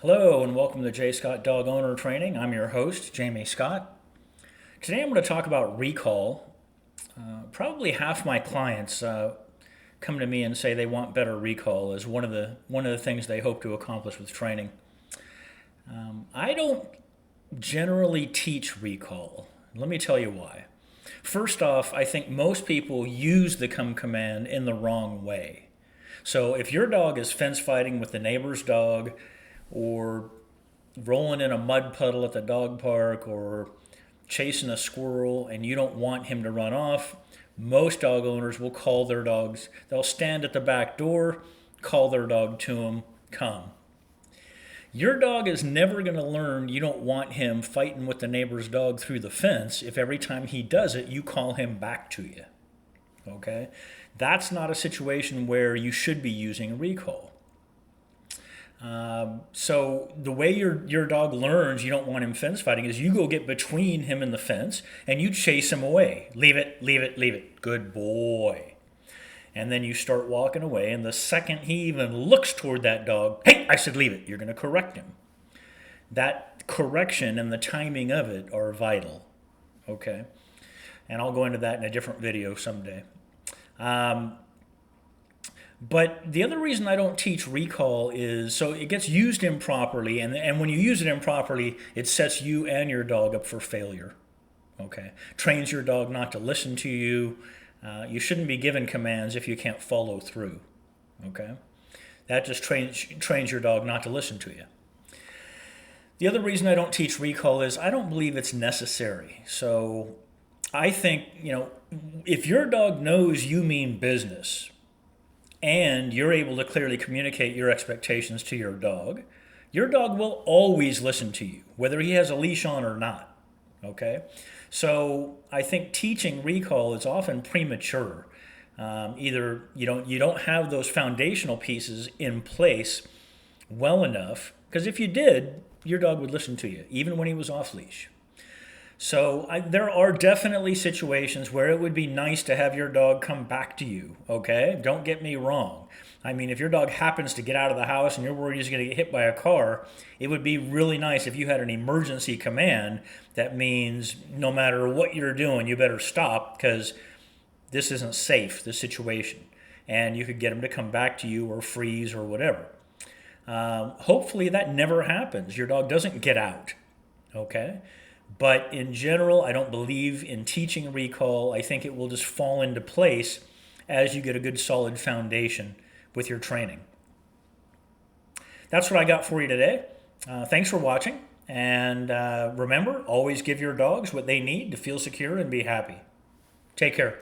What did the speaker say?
Hello and welcome to J. Scott Dog Owner Training. I'm your host, Jamie Scott. Today I'm going to talk about recall. Probably half my clients come to me and say they want better recall as one of the things they hope to accomplish with training. I don't generally teach recall. Let me tell you why. First off, I think most people use the come command in the wrong way. So if your dog is fence fighting with the neighbor's dog, or rolling in a mud puddle at the dog park, or chasing a squirrel and you don't want him to run off, most dog owners will call their dogs. They'll stand at the back door, call their dog to them, come. Your dog is never going to learn you don't want him fighting with the neighbor's dog through the fence if every time he does it, you call him back to you. Okay? That's not a situation where you should be using recall. So the way your dog learns you don't want him fence fighting is you go get between him and the fence and you chase him away. Leave it, leave it, leave it. Good boy. And then you start walking away, and the second he even looks toward that dog, hey, I said leave it, you're going to correct him. That correction and the timing of it are vital. Okay? And I'll go into that in a different video someday. But the other reason I don't teach recall is so it gets used improperly, and when you use it improperly, it sets you and your dog up for failure. Okay, trains your dog not to listen to you. You shouldn't be given commands if you can't follow through. Okay, that just trains your dog not to listen to you. The other reason I don't teach recall is I don't believe it's necessary. So I think, if your dog knows you mean business, and you're able to clearly communicate your expectations to your dog will always listen to you, whether he has a leash on or not. Okay? So I think teaching recall is often premature. Either you don't have those foundational pieces in place well enough, because if you did, your dog would listen to you, even when he was off leash. So there are definitely situations where it would be nice to have your dog come back to you, okay? Don't get me wrong. I mean, if your dog happens to get out of the house and you're worried he's going to get hit by a car, it would be really nice if you had an emergency command that means no matter what you're doing, you better stop because this isn't safe, this situation. And you could get him to come back to you or freeze or whatever. Hopefully that never happens. Your dog doesn't get out, okay? But in general, I don't believe in teaching recall. I think it will just fall into place as you get a good solid foundation with your training. That's what I got for you today. Thanks for watching. And remember, always give your dogs what they need to feel secure and be happy. Take care.